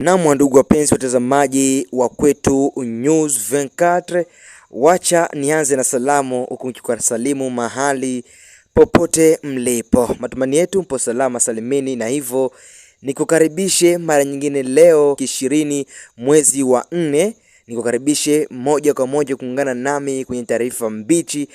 Naam, ndugu wapenzi watazamaji wa Kwetu News 24, wacha nianze na salamu huku nikiwasalimu mahali popote mlipo. Matumaini yetu mpo salama salimini, na hivyo nikukaribishe mara nyingine leo 20 mwezi wa 4. Nikukaribishe moja kwa moja kuungana nami kwenye taarifa mbichi,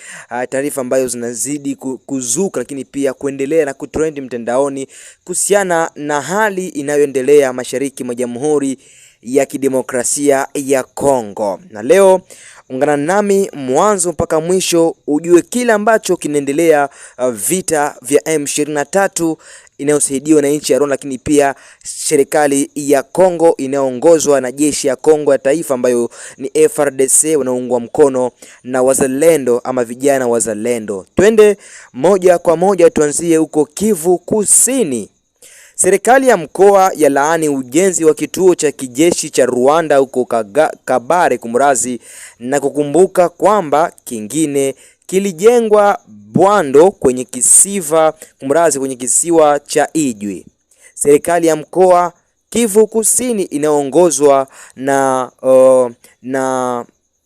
taarifa ambazo zinazidi kuzuka lakini pia kuendelea na kutrend mtandaoni kuhusiana na hali inayoendelea mashariki mwa Jamhuri ya Kidemokrasia ya Kongo. Na leo ungana nami mwanzo mpaka mwisho ujue kile ambacho kinaendelea, vita vya M23 inayosaidiwa na nchi ya Rwanda, lakini pia serikali ya Kongo inayoongozwa na jeshi ya Kongo ya taifa ambayo ni FARDC wanaungwa mkono na wazalendo ama vijana wazalendo. Twende moja kwa moja tuanzie huko Kivu Kusini. Serikali ya mkoa ya laani ujenzi wa kituo cha kijeshi cha Rwanda huko Kabare kumrazi, na kukumbuka kwamba kingine kilijengwa Bwando kwenye kisiwa cha Ijwi. Serikali ya mkoa Kivu Kusini inaongozwa na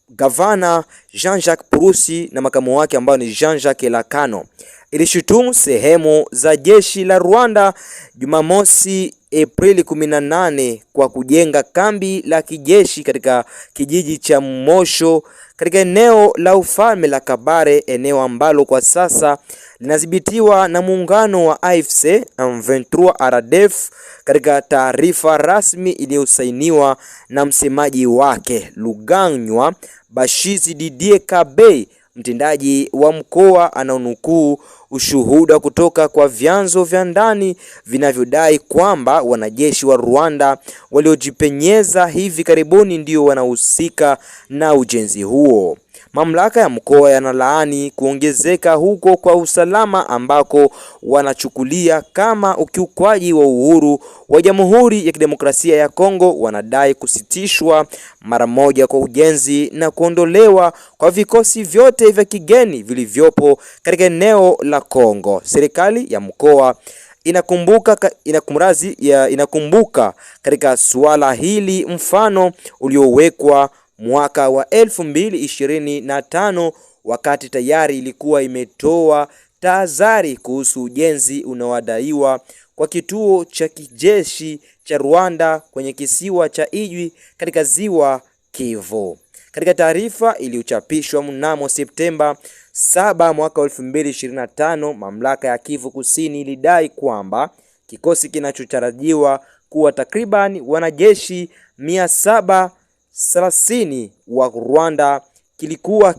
gavana Jean-Jacques Purusi na makamu wake ambao ni Jean-Jacques Lakano ilishutumu sehemu za jeshi la Rwanda Jumamosi Aprili 18 kwa kujenga kambi la kijeshi katika kijiji cha Mosho katika eneo la ufalme la Kabare, eneo ambalo kwa sasa linadhibitiwa na muungano wa AFC M23 RDF. Katika taarifa rasmi iliyosainiwa na msemaji wake Luganywa Bashizi Didier Kabei, mtendaji wa mkoa anaonukuu ushuhuda kutoka kwa vyanzo vya ndani vinavyodai kwamba wanajeshi wa Rwanda waliojipenyeza hivi karibuni ndio wanahusika na ujenzi huo. Mamlaka ya mkoa yanalaani kuongezeka huko kwa usalama ambako wanachukulia kama ukiukwaji wa uhuru wa Jamhuri ya Kidemokrasia ya Kongo. Wanadai kusitishwa mara moja kwa ujenzi na kuondolewa kwa vikosi vyote vya kigeni vilivyopo katika eneo la Kongo. Serikali ya mkoa inakumbuka katika suala hili mfano uliowekwa mwaka wa 2025 wakati tayari ilikuwa imetoa tahadhari kuhusu ujenzi unaodaiwa kwa kituo cha kijeshi cha Rwanda kwenye kisiwa cha Ijwi katika ziwa Kivu. Katika taarifa iliyochapishwa mnamo Septemba 7 mwaka 2025, mamlaka ya Kivu Kusini ilidai kwamba kikosi kinachotarajiwa kuwa takriban wanajeshi 730 wa Rwanda kilikuwa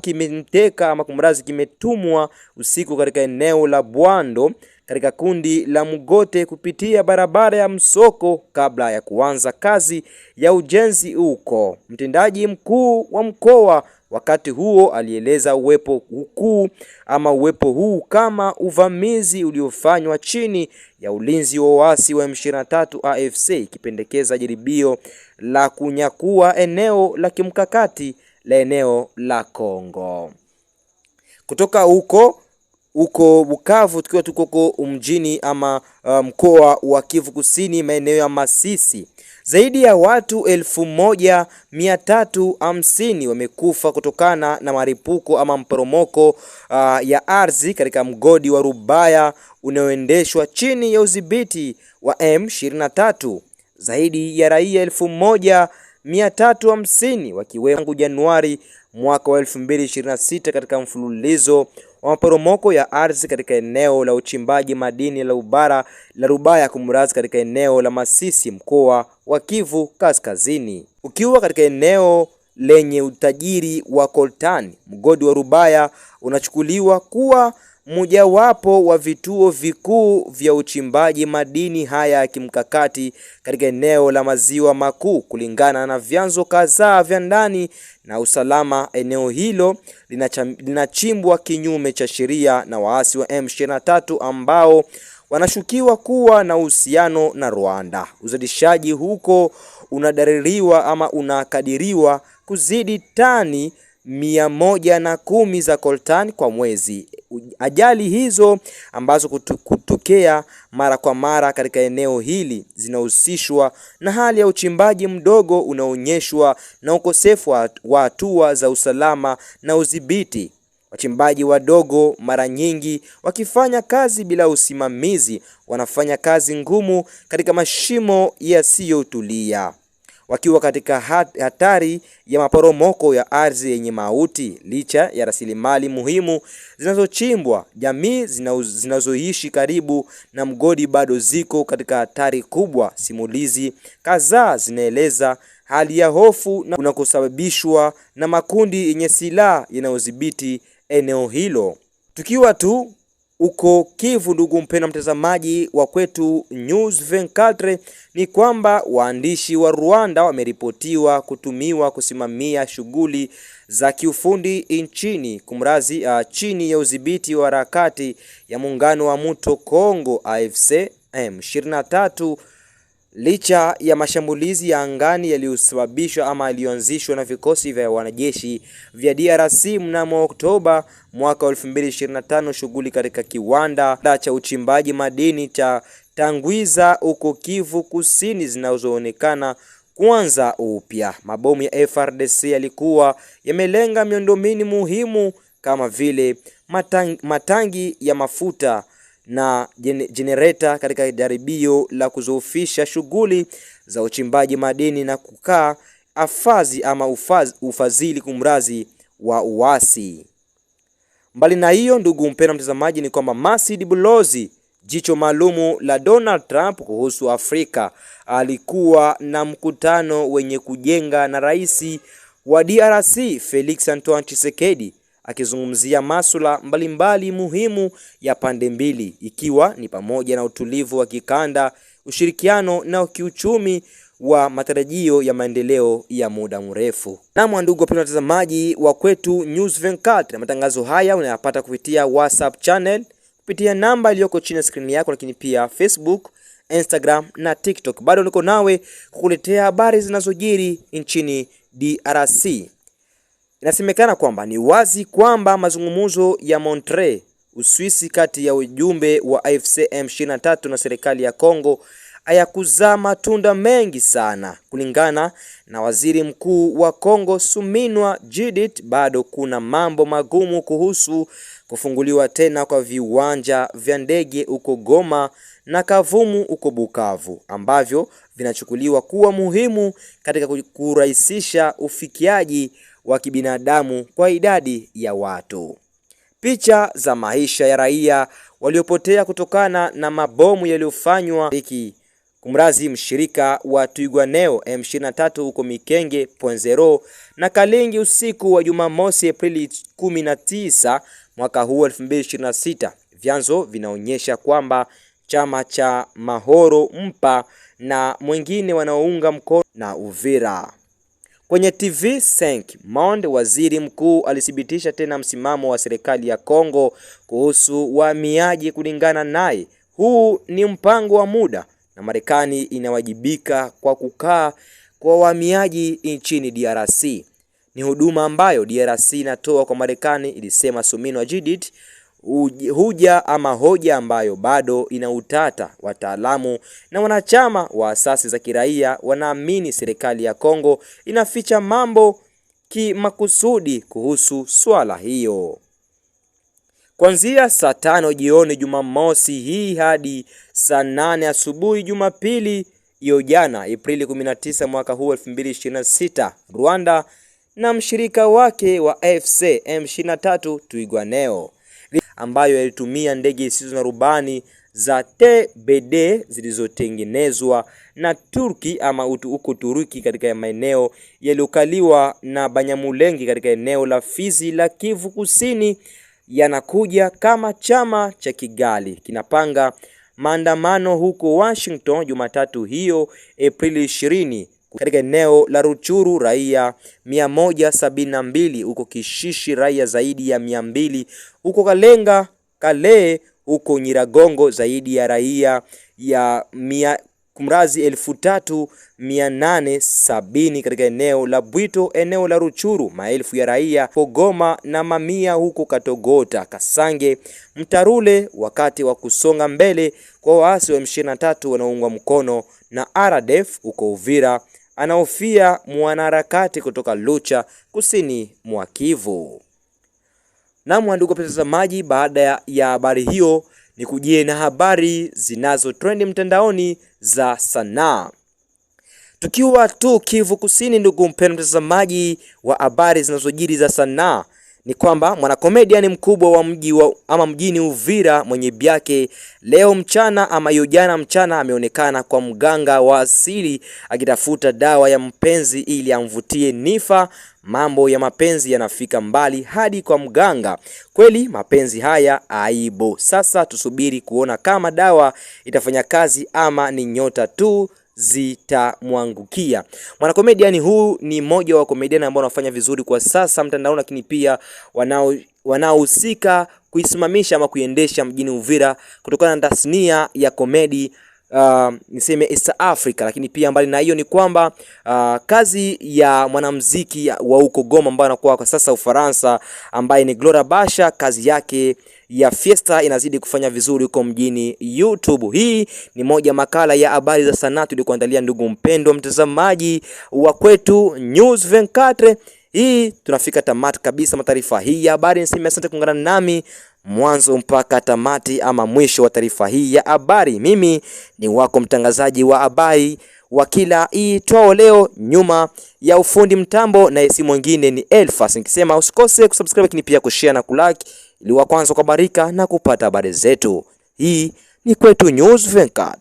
kimetumwa usiku katika eneo la Bwando katika kundi la Mugote kupitia barabara ya Msoko kabla ya kuanza kazi ya ujenzi huko. Mtendaji mkuu wa mkoa wakati huo alieleza uwepo huu kama uvamizi uliofanywa chini ya ulinzi wa waasi wa M23 AFC, ikipendekeza jaribio la kunyakua eneo la kimkakati la eneo la Kongo. Kutoka huko Bukavu tukiwa tuko mjini ama mkoa wa Kivu Kusini, maeneo ya Masisi, zaidi ya watu 1350 wamekufa kutokana na maripuko ama mporomoko ya ardhi katika mgodi wa Rubaya unaoendeshwa chini ya udhibiti wa M23. Zaidi ya raia 1350 wakiwemo Januari mwaka wa 2026 katika mfululizo wa maporomoko ya ardhi katika eneo la uchimbaji madini la Rubaya kumrazi katika eneo la Masisi, mkoa wa Kivu Kaskazini. Ukiwa katika eneo lenye utajiri wa coltan, mgodi wa Rubaya unachukuliwa kuwa mojawapo wa vituo vikuu vya uchimbaji madini haya ya kimkakati katika eneo la Maziwa Makuu. Kulingana na vyanzo kadhaa vya ndani na usalama, eneo hilo linachimbwa kinyume cha sheria na waasi wa M23 ambao wanashukiwa kuwa na uhusiano na Rwanda. Uzalishaji huko unakadiriwa kuzidi tani 110 za coltan kwa mwezi. Ajali hizo ambazo kutokea mara kwa mara katika eneo hili zinahusishwa na hali ya uchimbaji mdogo unaonyeshwa na ukosefu wa hatua za usalama na udhibiti. Wachimbaji wadogo mara nyingi wakifanya kazi bila usimamizi, wanafanya kazi ngumu katika mashimo yasiyotulia, wakiwa katika hatari ya maporomoko ya ardhi yenye mauti. Licha ya rasilimali muhimu zinazochimbwa, jamii zinazoishi karibu na mgodi bado ziko katika hatari kubwa. Simulizi kadhaa zinaeleza hali ya hofu na kunakosababishwa na makundi yenye silaha yanayodhibiti eneo hilo. Tukiwa tu uko Kivu, ndugu mpendwa mtazamaji wa Kwetu News 24, ni kwamba waandishi wa Rwanda wameripotiwa kutumiwa kusimamia shughuli za kiufundi nchini chini ya udhibiti wa harakati ya muungano wa Mto Kongo AFC M23, licha ya mashambulizi ya angani yaliyosababishwa ama yaliyoanzishwa na vikosi vya wanajeshi vya DRC mnamo Oktoba mwaka 2025. Shughuli katika kiwanda cha uchimbaji madini cha Tangwiza huko Kivu Kusini zinazoonekana kuanza upya. Mabomu ya FARDC yalikuwa yamelenga miundombinu muhimu kama vile matangi ya mafuta na generator katika jaribio la kuzoofisha shughuli za uchimbaji madini na kukaa afazi ama ufadhili kumrazi wa uasi. Mbali na hiyo, ndugu mpendwa mtazamaji, ni kwamba Masud Bulozi, jicho maalumu la Donald Trump kuhusu Afrika, alikuwa na mkutano wenye kujenga na rais wa DRC Felix Antoine Tshisekedi, akizungumzia masuala mbalimbali muhimu ya pande mbili, ikiwa ni pamoja na utulivu wa kikanda, ushirikiano na kiuchumi wa matarajio ya maendeleo ya muda mrefu. Na ndugu wapendwa watazamaji wa Kwetu News 24, na matangazo haya unayapata kupitia WhatsApp channel kupitia namba iliyoko chini ya screen yako, lakini pia Facebook, Instagram na TikTok. Bado niko nawe kukuletea habari zinazojiri nchini DRC. Inasemekana kwamba ni wazi kwamba mazungumzo ya Montreux, Uswisi, kati ya ujumbe wa AFC M23 na serikali ya Kongo hayakuzaa matunda mengi sana. Kulingana na waziri mkuu wa Kongo Suminwa Judith, bado kuna mambo magumu kuhusu kufunguliwa tena kwa viwanja vya ndege uko Goma na Kavumu uko Bukavu, ambavyo vinachukuliwa kuwa muhimu katika kurahisisha ufikiaji wa kibinadamu kwa idadi ya watu. Picha za maisha ya raia waliopotea kutokana na mabomu yaliyofanywa kumrazi mshirika wa Twirwaneho M23 huko Mikenge Ponzero na Kalingi usiku wa Jumamosi Aprili 19 mwaka huu 2026. Vyanzo vinaonyesha kwamba chama cha Mahoro Mpa na mwingine wanaounga mkono na Uvira. Kwenye TV5 Monde, waziri mkuu alithibitisha tena msimamo wa serikali ya Kongo kuhusu wahamiaji. Kulingana naye, huu ni mpango wa muda na Marekani inawajibika kwa kukaa kwa wahamiaji nchini DRC. Ni huduma ambayo DRC inatoa kwa Marekani, ilisema Suminwa Judith. Hoja ambayo bado ina utata. Wataalamu na wanachama wa asasi za kiraia wanaamini serikali ya Kongo inaficha mambo kimakusudi kuhusu swala hiyo. Kuanzia saa 5 jioni Jumamosi hii hadi saa 8 asubuhi Jumapili hiyo jana Aprili 19 mwaka huu 2026, Rwanda na mshirika wake wa AFC M23 Twirwaneho, ambayo yalitumia ndege zisizo na rubani za TBD zilizotengenezwa na Turki ama huko Turuki katika maeneo yaliyokaliwa na Banyamulenge katika eneo la Fizi la Kivu Kusini, yanakuja kama chama cha Kigali kinapanga maandamano huko Washington Jumatatu hiyo Aprili 20 katika eneo la Ruchuru raia 172 huko Kishishi raia zaidi ya 200 huko Kale huko Nyiragongo zaidi ya raia ya kumrazi 3870 katika eneo la Bwito, eneo la Ruchuru. Maelfu ya raia Goma na mamia huko Katogota, Kasange, Mtarule wakati wa kusonga mbele kwa waasi wa M23 wanaoungwa mkono na RDF huko Uvira, anaofia mwanaharakati kutoka Lucha kusini mwa Kivu. Na ndugu watazamaji, baada ya habari hiyo ni kujie na habari zinazo trend mtandaoni za sanaa. Tukiwa tu Kivu Kusini, ndugu mpendwa mtazamaji wa habari zinazojiri za sanaa, ni kwamba mwanakomediani mkubwa wa mjini Uvira mwenye byake leo mchana ama jana mchana ameonekana kwa mganga wa asili akitafuta dawa ya mpenzi ili amvutie Nifa. Mambo ya mapenzi yanafika mbali hadi kwa mganga. Kweli mapenzi haya aibu. Sasa tusubiri kuona kama dawa itafanya kazi ama ni nyota tu zitamwangukia. Mwanakomediani huu ni mmoja wa komediani ambao wanafanya vizuri kwa sasa mtandaoni, lakini pia wanaohusika kuisimamisha ama kuiendesha mjini Uvira kutokana na tasnia ya komedi niseme East Africa. Lakini pia mbali na hiyo ni kwamba kazi ya mwanamuziki wa huko Goma ambaye anakuwa kwa sasa Ufaransa, ambaye ni Gloria Basha, kazi yake ya Fiesta inazidi kufanya vizuri huko mjini YouTube. Hii ni moja makala ya habari za sanaa tulikuandalia ndugu mpendwa mtazamaji wa kwetu News 24. Hii tunafika tamati kabisa mataarifa hii ya habari. Niseme asante kuungana nami mwanzo mpaka tamati ama mwisho wa taarifa hii ya habari. Mimi ni wako mtangazaji wa habari wa kila itwao leo, nyuma ya ufundi mtambo na si mwingine ni Elfas. Nikisema usikose kusubscribe, lakini pia kushare na kulike ili wa kwanza kubarika na kupata habari zetu. Hii ni kwetu News 24.